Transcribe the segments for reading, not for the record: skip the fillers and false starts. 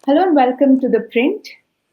Hello and welcome to ThePrint.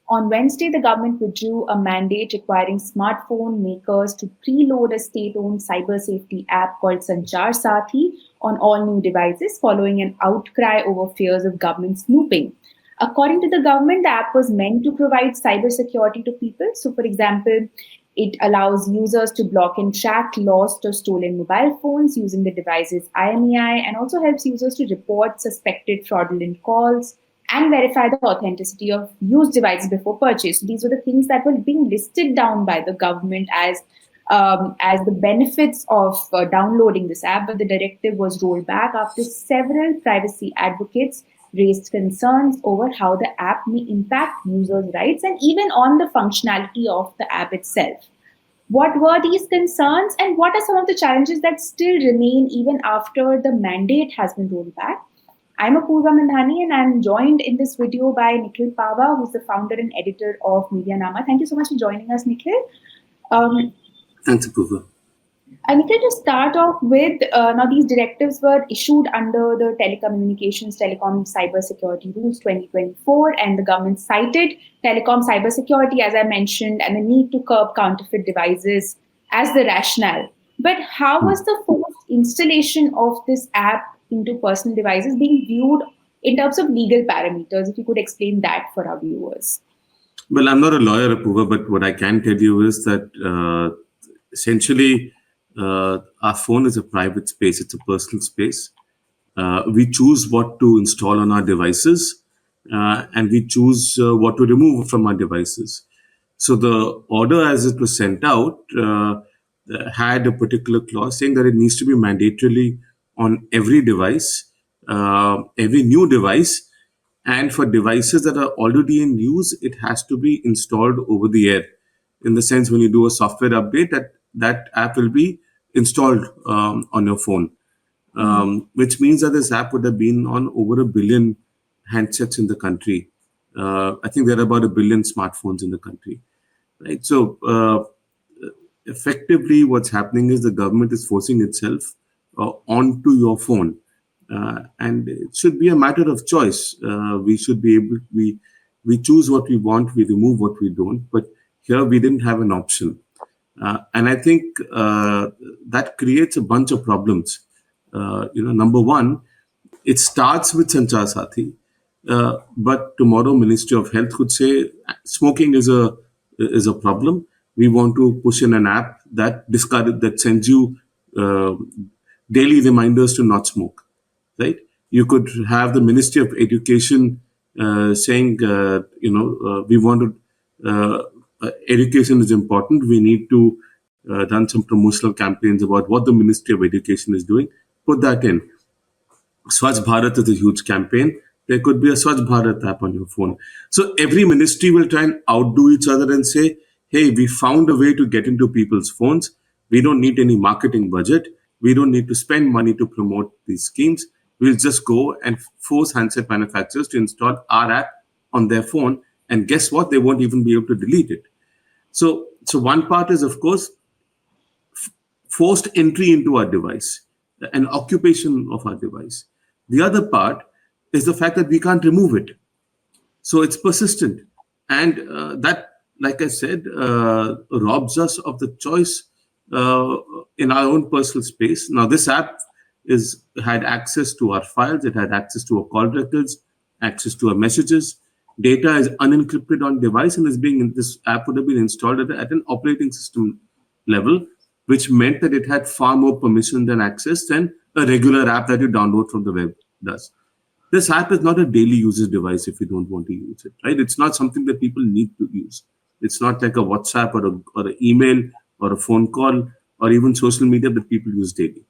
On Wednesday, the government withdrew a mandate requiring smartphone makers to preload a state-owned cyber safety app called Sanchar Saathi on all new devices following an outcry over fears of government snooping. According to the government, the app was meant to provide cybersecurity to people. So, for example, it allows users to block and track lost or stolen mobile phones using the device's IMEI and also helps users to report suspected fraudulent calls and verify the authenticity of used devices before purchase. So these were the things that were being listed down by the government as the benefits of downloading this app, but the directive was rolled back after several privacy advocates raised concerns over how the app may impact users' rights and even on the functionality of the app itself. What were these concerns, and what are some of the challenges that still remain even after the mandate has been rolled back? I'm Apoorva Mandhani, and I'm joined in this video by Nikhil Pahwa, who's the founder and editor of MediaNama. Thank you so much for joining us, Nikhil. Thanks, Apoorva. Nikhil, to start off with, now these directives were issued under the Telecom Cybersecurity Rules 2024, and the government cited telecom cybersecurity, as I mentioned, and the need to curb counterfeit devices as the rationale. But how was the forced installation of this app into personal devices being viewed in terms of legal parameters? If you could explain that for our viewers. Well, I'm not a lawyer, Apoorva, but what I can tell you is that essentially our phone is a private space. It's a personal space. We choose what to install on our devices and we choose what to remove from our devices. So the order as it was sent out had a particular clause saying that it needs to be mandatorily on every device, every new device, and for devices that are already in use, it has to be installed over the air. In the sense, when you do a software update, that app will be installed on your phone, which means that this app would have been on over 1 billion handsets in the country. I think there are about 1 billion smartphones in the country, right? So effectively, what's happening is the government is forcing itself onto your phone. And it should be a matter of choice. We should be able, we choose what we want, we remove what we don't. But here we didn't have an option. And I think that creates a bunch of problems. Number one, it starts with Sanchar Saathi. But tomorrow, Ministry of Health could say smoking is a problem. We want to push in an app that sends you daily reminders to not smoke. Right? You could have the Ministry of Education saying, we want to, education is important. We need to run some promotional campaigns about what the Ministry of Education is doing. Put that in. Swachh Bharat is a huge campaign. There could be a Swachh Bharat app on your phone. So every ministry will try and outdo each other and say, hey, we found a way to get into people's phones. We don't need any marketing budget. We don't need to spend money to promote these schemes. We'll just go and force handset manufacturers to install our app on their phone. And guess what? They won't even be able to delete it. So one part is, of course, forced entry into our device, an occupation of our device. The other part is the fact that we can't remove it. So it's persistent. And that, like I said, robs us of the choice in our own personal space. Now, this app had access to our files, it had access to our call records, access to our messages. Data is unencrypted on device, and this app would have been installed at an operating system level, which meant that it had far more permission than access than a regular app that you download from the web does. This app is not a daily usage device if you don't want to use it, right? It's not something that people need to use. It's not like a WhatsApp or an email or a phone call or even social media that people use daily.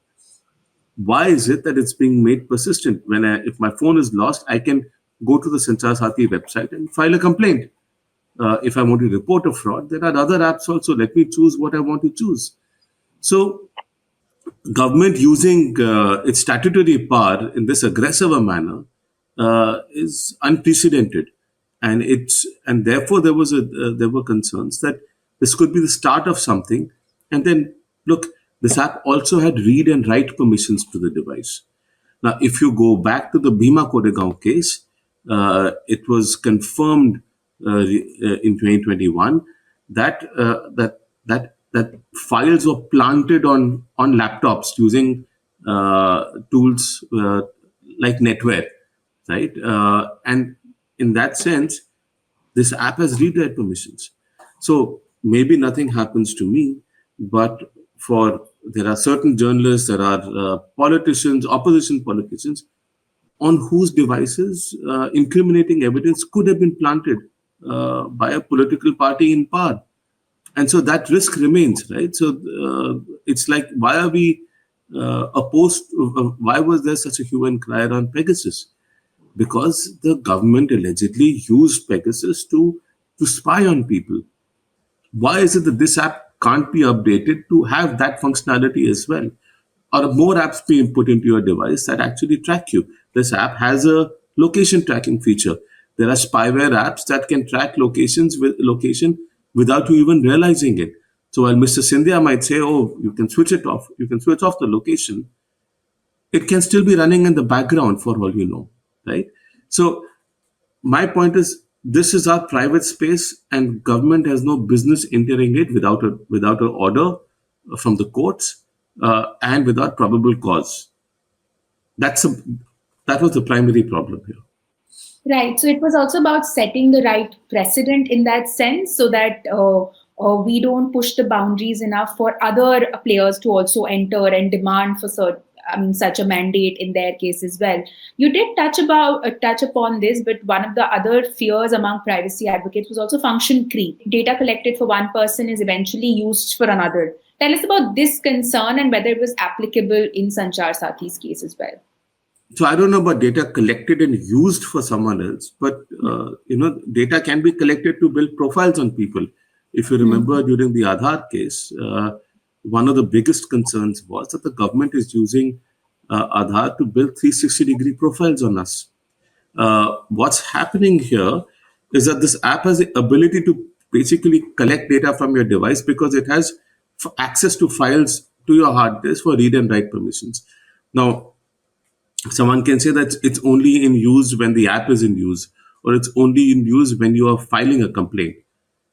Why is it that it's being made persistent? If my phone is lost, I can go to the Sanchar Saathi website and file a complaint. If I want to report a fraud, there are other apps also. Let me choose what I want to choose. So government using its statutory power in this aggressive a manner is unprecedented. And therefore there were concerns that this could be the start of something. And then, look, this app also had read and write permissions to the device. Now, if you go back to the Bhima Koregaon case, it was confirmed in 2021 that that files were planted on laptops using tools like NetWare, right? And in that sense, this app has read-write permissions. So maybe nothing happens to me, but for there are certain journalists, there are politicians, opposition politicians, on whose devices incriminating evidence could have been planted by a political party in power. And so that risk remains, right? So it's like, why are we opposed? Why was there such a hue and cry on Pegasus? Because the government allegedly used Pegasus to spy on people. Why is it that this app can't be updated to have that functionality as well? Or more apps being put into your device that actually track you. This app has a location tracking feature. There are spyware apps that can track location without you even realizing it. So while Mr. Sindhya might say, "Oh, you can switch it off. You can switch off the location," it can still be running in the background for all you know, right? So my point is, this is our private space, and government has no business entering it without an order from the courts and without probable cause. That's a that was the primary problem here. Right. So it was also about setting the right precedent in that sense, so that we don't push the boundaries enough for other players to also enter and demand for such a mandate in their case as well. You did touch upon this, but one of the other fears among privacy advocates was also function creep. Data collected for one person is eventually used for another. Tell us about this concern and whether it was applicable in Sanchar Saathi's case as well. So I don't know about data collected and used for someone else, but data can be collected to build profiles on people. If you remember during the Aadhaar case, one of the biggest concerns was that the government is using Aadhaar to build 360-degree profiles on us. What's happening here is that this app has the ability to basically collect data from your device because it has access to files to your hard disk for read and write permissions. Now, someone can say that it's only in use when the app is in use, or it's only in use when you are filing a complaint.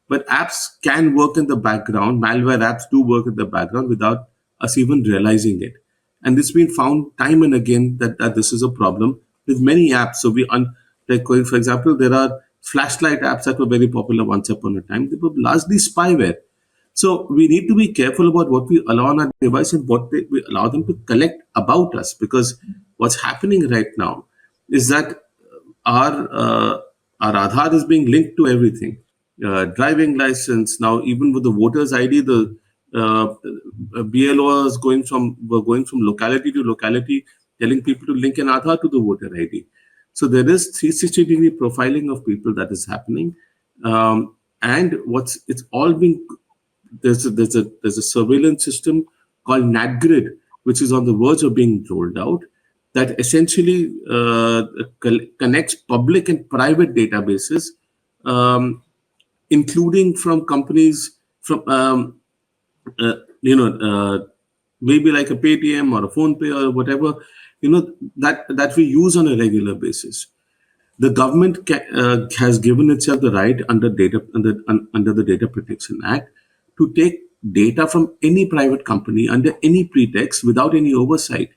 But apps can work in the background. Malware apps do work in the background without us even realizing it. And it's been found time and again that this is a problem with many apps. So for example, there are flashlight apps that were very popular once upon a time. They were largely spyware. So we need to be careful about what we allow on our device and what we allow them to collect about us, because what's happening right now is that our Aadhaar is being linked to everything. Driving license, now even with the voters ID, the BLO were going from locality to locality, telling people to link an Aadhaar to the voter ID. So there is 360-degree profiling of people that is happening, and it's all being there's a surveillance system called NatGrid, which is on the verge of being rolled out, that essentially connects public and private databases, including from companies from maybe like a Paytm or a PhonePe or whatever, that we use on a regular basis. The government has given itself the right under the Data Protection Act to take data from any private company under any pretext without any oversight.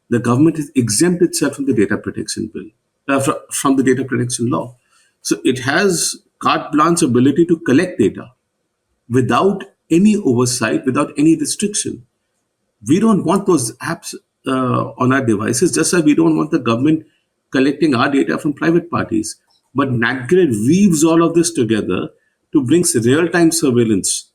The government has exempt itself from the data protection bill, from the data protection law. So it has carte blanche ability to collect data without any oversight, without any restriction. We don't want those apps on our devices, just like we don't want the government collecting our data from private parties. But NatGrid weaves all of this together to bring real-time surveillance.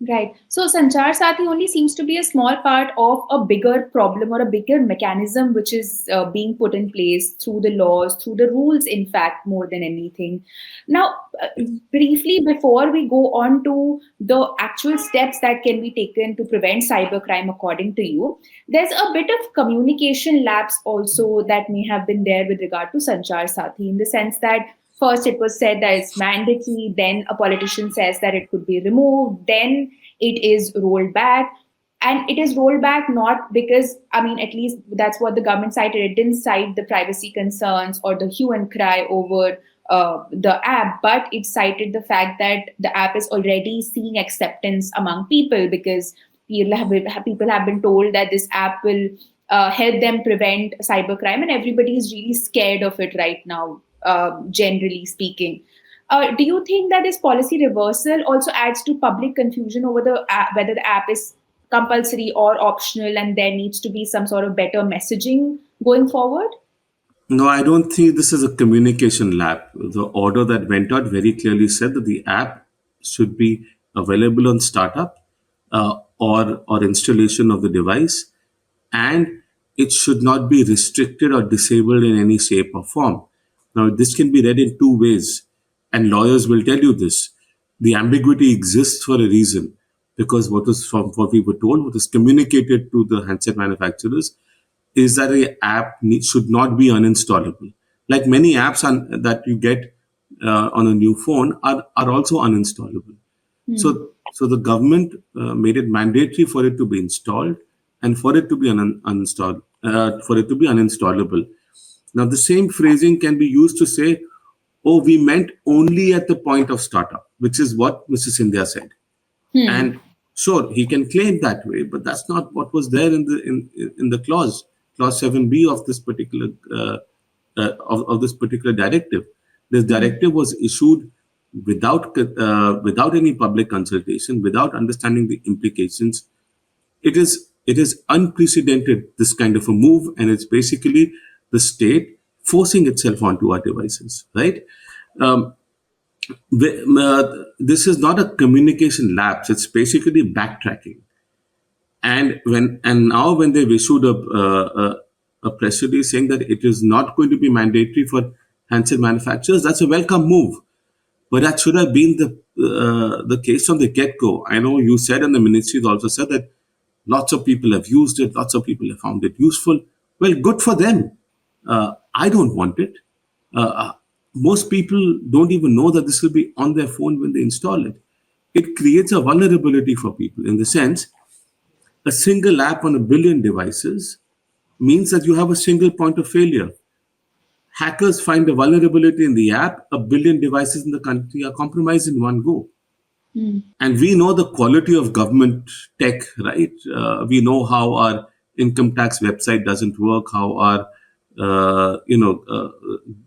Right. So Sanchar Saathi only seems to be a small part of a bigger problem or a bigger mechanism which is being put in place through the laws, through the rules, in fact, more than anything. Now, briefly, before we go on to the actual steps that can be taken to prevent cybercrime, according to you, there's a bit of communication lapse also that may have been there with regard to Sanchar Saathi, in the sense that first, it was said that it's mandatory. Then a politician says that it could be removed. Then it is rolled back. And it is rolled back not because, I mean, at least that's what the government cited. It didn't cite the privacy concerns or the hue and cry over the app, but it cited the fact that the app is already seeing acceptance among people because people have been told that this app will help them prevent cybercrime, and everybody is really scared of it right now, generally speaking. Do you think that this policy reversal also adds to public confusion over the app, whether the app is compulsory or optional, and there needs to be some sort of better messaging going forward? No, I don't think this is a communication lab. The order that went out very clearly said that the app should be available on startup or installation of the device, and it should not be restricted or disabled in any shape or form. Now, this can be read in two ways, and lawyers will tell you this. The ambiguity exists for a reason, because what was from what we were told, what was communicated to the handset manufacturers, is that the app should not be uninstallable. Like many apps that you get on a new phone are also uninstallable. So the government made it mandatory for it to be installed and for it to be uninstallable. Now the same phrasing can be used to say, "Oh, we meant only at the point of startup," which is what Mr. Sindhya said. And sure, he can claim that way, but that's not what was there in the clause 7B of this particular of this particular directive. This directive was issued without any public consultation, without understanding the implications. It is unprecedented, this kind of a move, and it's basically the state forcing itself onto our devices, right? Um, this is not a communication lapse; it's basically backtracking. And now when they've issued a press release saying that it is not going to be mandatory for handset manufacturers, that's a welcome move. But that should have been the case from the get-go. I know you said, and the ministry also said, that lots of people have used it, lots of people have found it useful. Well, good for them. I don't want it. Most people don't even know that this will be on their phone when they install it. It creates a vulnerability for people, in the sense a single app on a billion devices means that you have a single point of failure. Hackers find a vulnerability in the app, a billion devices in the country are compromised in one go. And we know the quality of government tech, right? We know how our income tax website doesn't work, how our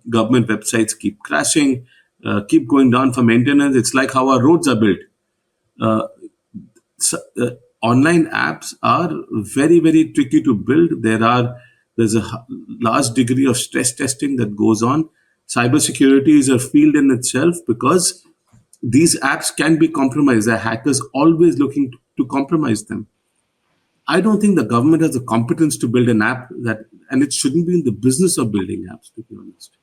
government websites keep crashing, keep going down for maintenance. It's like how our roads are built. Online apps are very, very tricky to build. There's a large degree of stress testing that goes on. Cybersecurity is a field in itself, because these apps can be compromised. There are hackers always looking to compromise them. I don't think the government has the competence to build an app and it shouldn't be in the business of building apps, to be honest.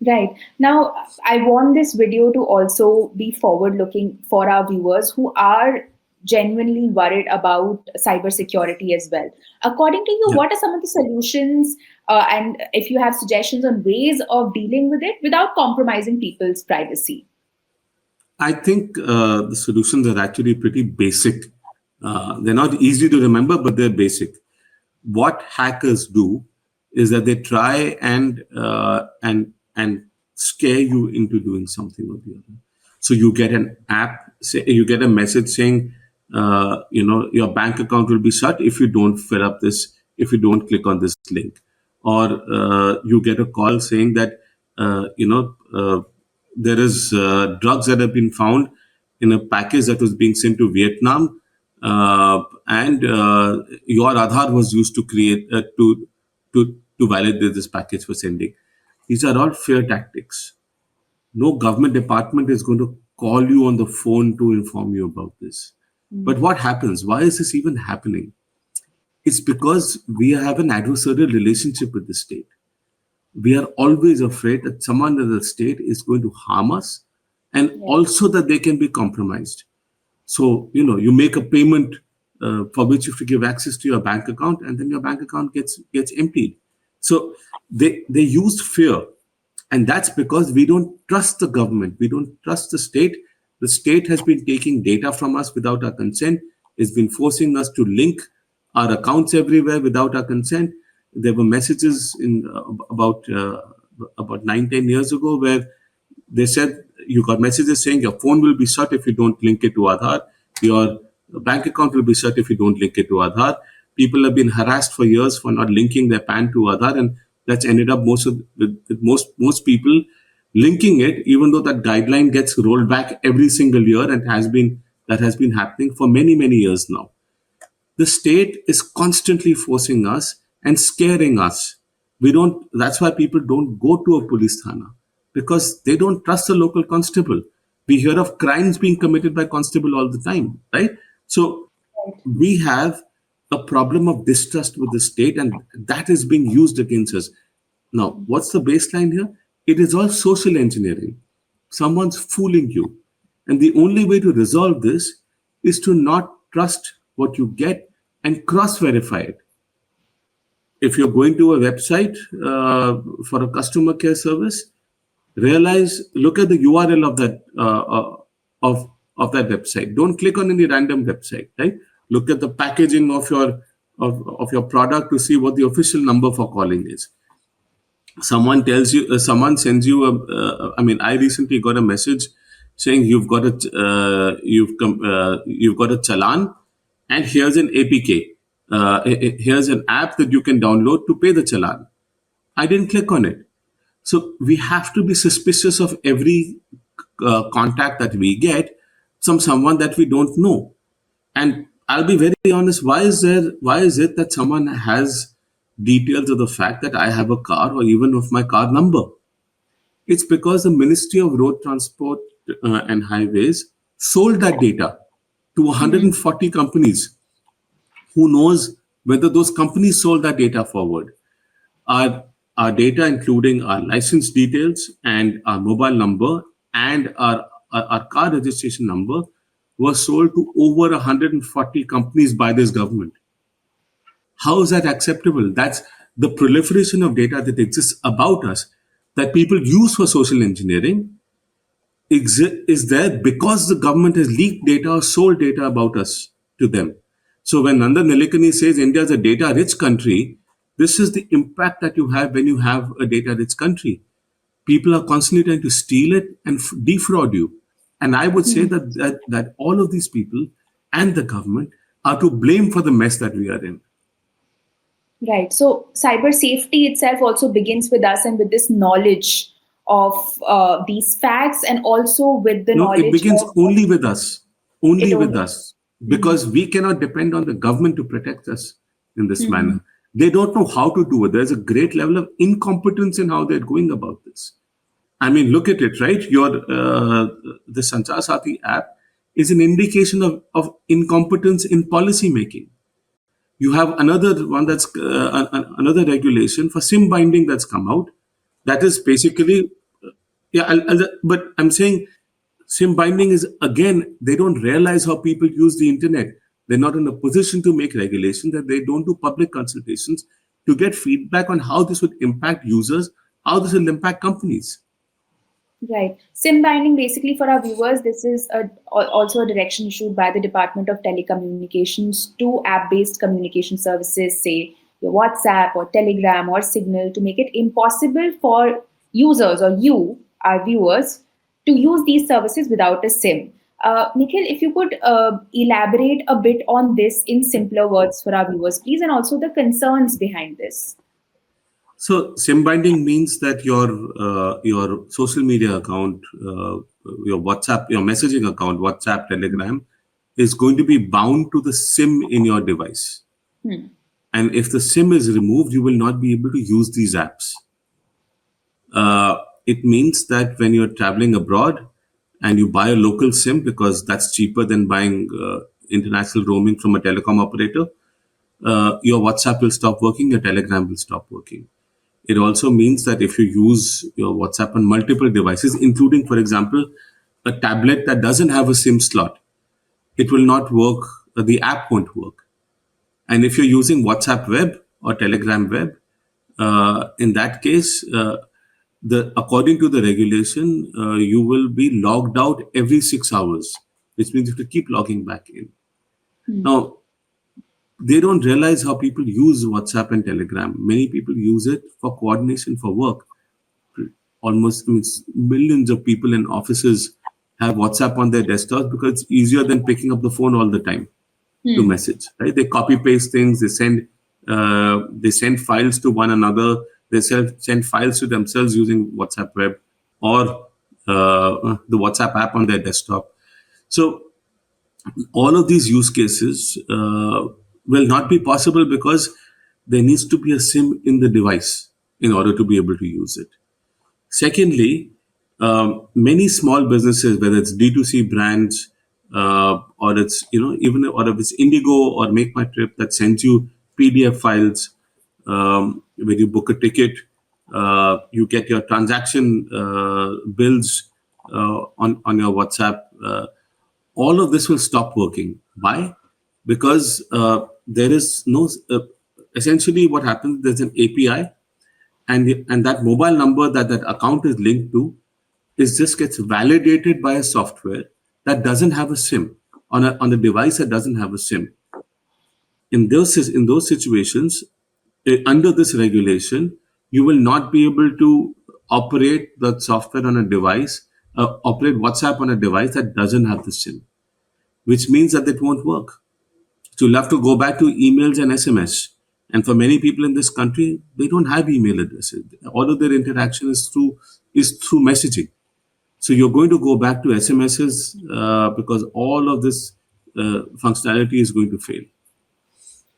Right. Now, I want this video to also be forward looking for our viewers who are genuinely worried about cybersecurity as well. According to you, Yeah. what are some of the solutions, and if you have suggestions on ways of dealing with it without compromising people's privacy? I think the solutions are actually pretty basic. They're not easy to remember, but they're basic. What hackers do is that they try and scare you into doing something or the other. So you get an app, you get a message saying, your bank account will be shut if you don't fill up this, if you don't click on this link, or you get a call saying that there is drugs that have been found in a package that was being sent to Vietnam, and your Aadhaar was used to create to validate this package for sending. These are all fear tactics. No government department is going to call you on the phone to inform you about this. But what happens? Why is this even happening? It's because we have an adversarial relationship with the state. We are always afraid that someone in the state is going to harm us, and also that they can be compromised. So, you make a payment for which you have to give access to your bank account, and then your bank account gets emptied. So they use fear. And that's because we don't trust the government. We don't trust the state. The state has been taking data from us without our consent. It's been forcing us to link our accounts everywhere without our consent. There were messages in about 9-10 years ago where they said you got messages saying your phone will be shut if you don't link it to Aadhaar. Your bank account will be shut if you don't link it to Aadhaar. People have been harassed for years for not linking their PAN to Aadhaar, and that's ended up with most people linking it, even though that guideline gets rolled back every single year and that has been happening for many years now. The state is constantly forcing us and scaring us. That's why people don't go to a police thana, because they don't trust the local constable. We hear of crimes being committed by constable all the time, right? So we have a problem of distrust with the state, and that is being used against us. Now, what's the baseline here? It is all social engineering. Someone's fooling you. And the only way to resolve this is to not trust what you get and cross-verify it. If you're going to a website for a customer care service, look at the URL of that website. Don't click on any random website, right? Look at the packaging of your product to see what the official number for calling is. Someone sends you I recently got a message saying you've got a challan, and here's an APK. Here's an app that you can download to pay the challan. I didn't click on it. So we have to be suspicious of every contact that we get from someone that we don't know. And I'll be very honest, why is it that someone has details of the fact that I have a car or even of my car number? It's because the Ministry of Road Transport and Highways sold that data to 140 companies. Who knows whether those companies sold that data forward? Our data, including our license details and our mobile number and our car registration number, was sold to over 140 companies by this government. How is that acceptable? That's the proliferation of data that exists about us that people use for social engineering is there because the government has leaked data or sold data about us to them. So when Nandan Nilekani says India is a data-rich country, this is the impact that you have when you have a data-rich country. People are constantly trying to steal it and defraud you. And I would say that all of these people and the government are to blame for the mess that we are in. Right. So cyber safety itself also begins with us and with this knowledge of these facts, and also with the knowledge. No, it begins only with us. Only with us. Because we cannot depend on the government to protect us in this manner. They don't know how to do it. There's a great level of incompetence in how they're going about this. I mean, look at it, right? The Sanchar Saathi app is an indication of incompetence in policy making. You have another one that's another regulation for SIM binding that's come out. That is basically, but I'm saying SIM binding is, again, they don't realize how people use the internet. They're not in a position to make regulation, that they don't do public consultations to get feedback on how this would impact users, how this will impact companies. Right. SIM binding, basically, for our viewers, this is also a direction issued by the Department of Telecommunications to app-based communication services, say your WhatsApp or Telegram or Signal, to make it impossible for users or you, our viewers, to use these services without a SIM. Nikhil, if you could elaborate a bit on this in simpler words for our viewers, please, and also the concerns behind this. So SIM binding means that your social media account, your WhatsApp, your messaging account, WhatsApp, Telegram, is going to be bound to the SIM in your device. And if the SIM is removed, you will not be able to use these apps. It means that when you're traveling abroad and you buy a local SIM, because that's cheaper than buying international roaming from a telecom operator, your WhatsApp will stop working, your Telegram will stop working. It also means that if you use your WhatsApp on multiple devices, including, for example, a tablet that doesn't have a SIM slot, it will not work, the app won't work. And if you're using WhatsApp web or Telegram web, in that case, according to the regulation, you will be logged out every 6 hours, which means you have to keep logging back in. Now, they don't realize how people use WhatsApp and Telegram. Many people use it for coordination for work. Almost, I mean, millions of people in offices have WhatsApp on their desktops because it's easier than picking up the phone all the time to message. Right? They copy paste things. They send files to one another. They send files to themselves using WhatsApp web or the WhatsApp app on their desktop. So all of these use cases will not be possible because there needs to be a SIM in the device in order to be able to use it. Secondly, many small businesses, whether it's D2C brands or it's even or if it's Indigo or Make My Trip that sends you PDF files when you book a ticket, you get your transaction bills on your WhatsApp. All of this will stop working. Why? Because there is no. Essentially, what happens? There's an API, and that mobile number that account is linked to is just gets validated by a software that doesn't have a SIM on a device that doesn't have a SIM. In those situations, under this regulation, you will not be able to operate the software on a device, operate WhatsApp on a device that doesn't have the SIM, which means that it won't work. So you'll have to go back to emails and SMS. And for many people in this country, they don't have email addresses. All of their interaction is through messaging. So you're going to go back to SMSs because all of this functionality is going to fail.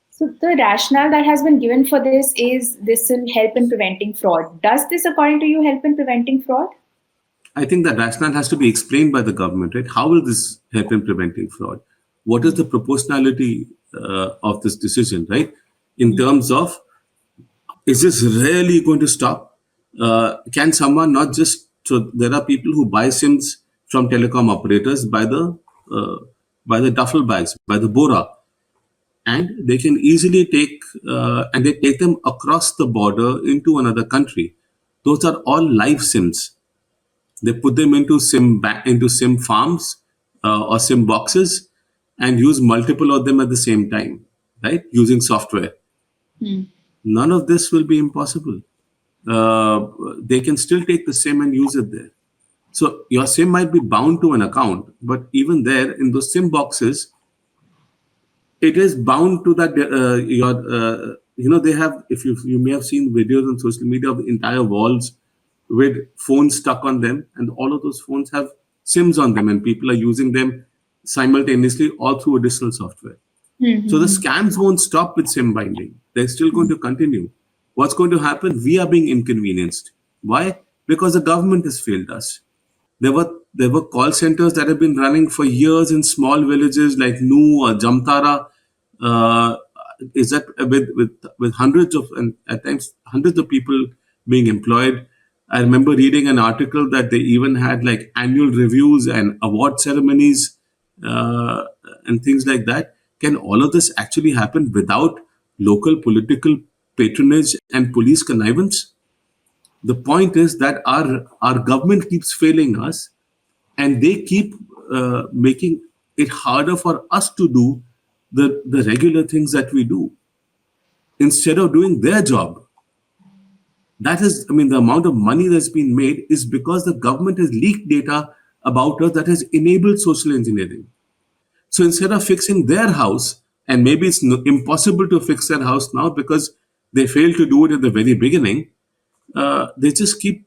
So the rationale that has been given for this is this will help in preventing fraud. Does this, according to you, help in preventing fraud? I think that rationale has to be explained by the government, right? How will this help in preventing fraud? What is the proportionality of this decision, right? In terms of, is this really going to stop? Can someone not just, so there are people who buy SIMs from telecom operators by the duffel bags, by the bora, and they can easily and they take them across the border into another country. Those are all live SIMs. They put them into SIM farms or SIM boxes and use multiple of them at the same time, right? Using software. None of this will be impossible. They can still take the SIM and use it there. So your SIM might be bound to an account, but even there in those SIM boxes, it is bound to that. They have. If you may have seen videos on social media of the entire walls with phones stuck on them, and all of those phones have SIMs on them, and people are using them simultaneously all through additional software. So the scams won't stop with SIM binding. They're still going to continue. What's going to happen? We are being inconvenienced. Why? Because the government has failed us. There were call centers that have been running for years in small villages like Nu or Jamtara. Is that with hundreds of, and at times hundreds of people being employed. I remember reading an article that they even had like annual reviews and award ceremonies and things like that. Can all of this actually happen without local political patronage and police connivance? The point is that our government keeps failing us, and they keep making it harder for us to do the regular things that we do instead of doing their job. That is, I mean, the amount of money that's been made is because the government has leaked data about us that has enabled social engineering. So instead of fixing their house, and maybe it's impossible to fix their house now because they failed to do it at the very beginning, they just keep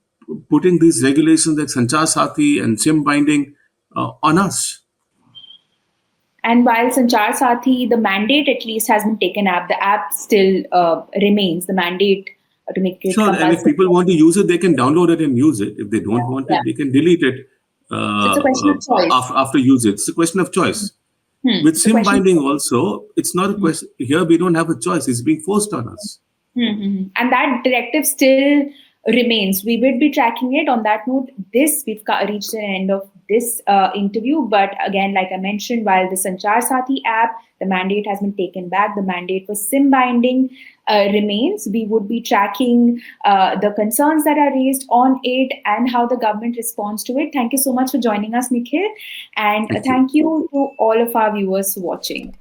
putting these regulations like Sanchar Saathi and SIM binding on us. And while Sanchar Saathi, the mandate at least has been taken up, the app still remains, the mandate to make it Sure, and if people want to use it, they can download it and use it. If they don't want it, they can delete it so it's a question of choice. after use it. It's a question of choice. With SIM binding also, it's not a question. Here we don't have a choice. It's being forced on us. And that directive still remains. We will be tracking it. On that note, we've reached the end of this interview. But again, like I mentioned, while the Sanchar Saathi app, the mandate has been taken back, the mandate for SIM binding remains. We would be tracking the concerns that are raised on it and how the government responds to it. Thank you so much for joining us, Nikhil. And thank you to all of our viewers for watching.